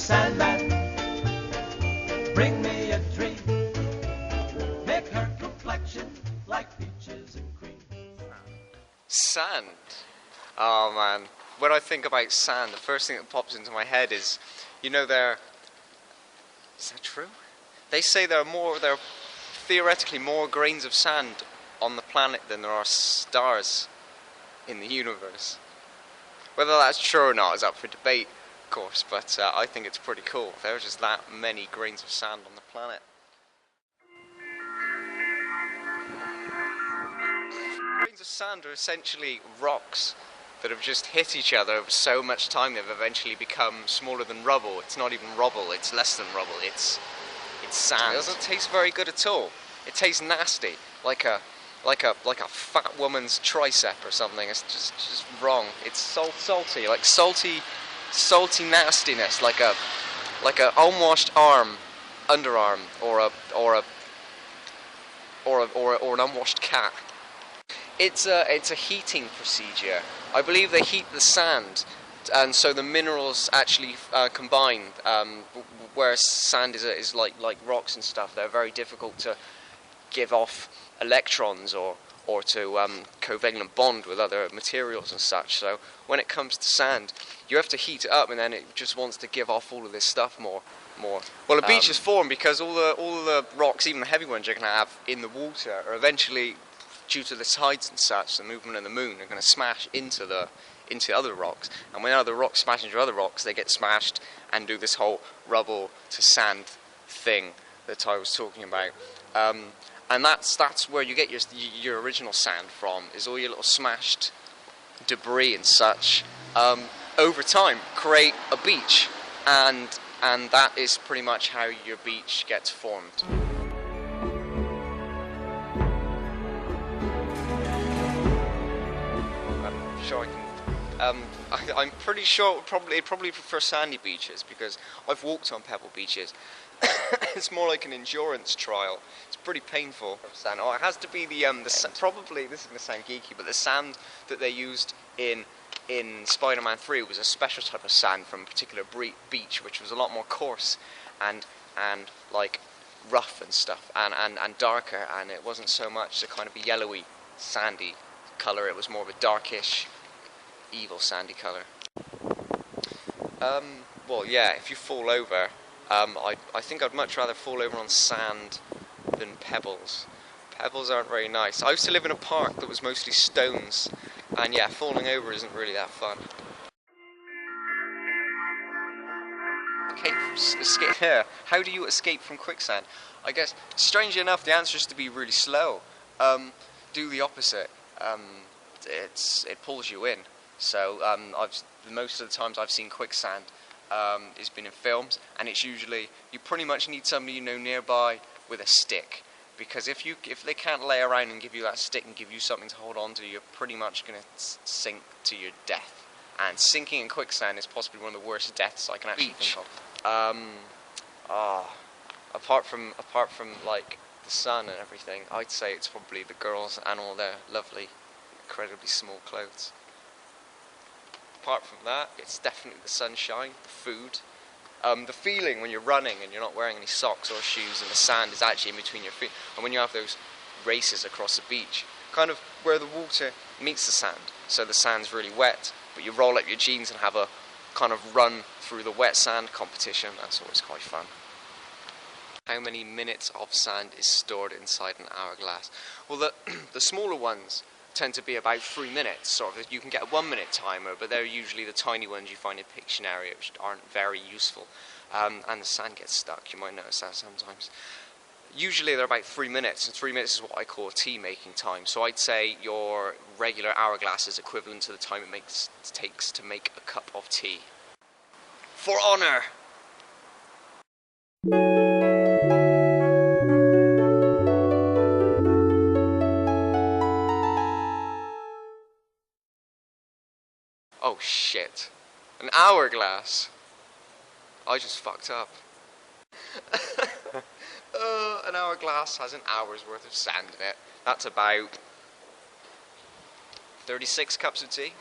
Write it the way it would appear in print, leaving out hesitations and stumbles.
Sandman, bring me a dream. Make her complexion like peaches and cream. Sand. Oh man, when I think about sand, the first thing that pops into my head is, you know, is that true? They say there are theoretically more grains of sand on the planet than there are stars in the universe. Whether that's true or not is up for debate, of course, but I think it's pretty cool. There are just that many grains of sand on the planet. Grains of sand are essentially rocks that have just hit each other over so much time they've eventually become smaller than rubble. It's not even rubble, it's less than rubble, it's sand. It doesn't taste very good at all. It tastes nasty, like a fat woman's tricep or something. It's just wrong. It's salty, like salty nastiness, like a unwashed underarm, or an unwashed cat. It's a heating procedure. I believe they heat the sand, and so the minerals actually combine. Whereas sand is like rocks and stuff. They're very difficult to give off electrons or to covalent bond with other materials and such. So when it comes to sand, you have to heat it up, and then it just wants to give off all of this stuff more. Well, a beach is formed because all the rocks, even the heavy ones you're going to have in the water, are eventually, due to the tides and such, the movement of the moon, are going to smash into other rocks. And when other rocks smash into other rocks, they get smashed and do this whole rubble to sand thing that I was talking about. And that's where you get your original sand from, is all your little smashed debris and such. Over time, create a beach, and that is pretty much how your beach gets formed. I'm pretty sure probably prefer sandy beaches, because I've walked on pebble beaches. It's more like an endurance trial. It's pretty painful. Sand. Oh, it has to be the probably, this is going to sound geeky, but the sand that they used in Spider-Man 3 was a special type of sand from a particular beach, which was a lot more coarse and like rough and stuff, and darker, and it wasn't so much the kind of a yellowy, sandy colour. It was more of a darkish, evil sandy colour. Well, yeah, if you fall over, I think I'd much rather fall over on sand than pebbles. Pebbles aren't very nice. I used to live in a park that was mostly stones, and yeah, falling over isn't really that fun. Escape. How do you escape from quicksand? I guess, strangely enough, the answer is to be really slow. Do the opposite. It pulls you in. So most of the times I've seen quicksand, it's been in films, and it's usually, you pretty much need somebody you know nearby with a stick, because if they can't lay around and give you that stick and give you something to hold on to, you're pretty much going to sink to your death. And sinking in quicksand is possibly one of the worst deaths I can actually think of. Apart from like the sun and everything, I'd say it's probably the girls and all their lovely, incredibly small clothes. Apart from that, it's definitely the sunshine, the food, the feeling when you're running and you're not wearing any socks or shoes and the sand is actually in between your feet, and when you have those races across the beach, kind of where the water meets the sand, so the sand's really wet, but you roll up your jeans and have a kind of run through the wet sand competition. That's always quite fun. How many minutes of sand is stored inside an hourglass? Well, the smaller ones tend to be about 3 minutes, sort of. You can get a 1 minute timer, but they're usually the tiny ones you find in Pictionary, which aren't very useful. And the sand gets stuck, you might notice that sometimes. Usually they're about 3 minutes, and 3 minutes is what I call tea making time. So I'd say your regular hourglass is equivalent to the time it takes to make a cup of tea. For honour! Oh shit. An hourglass. I just fucked up. An hourglass has an hour's worth of sand in it. That's about 36 cups of tea.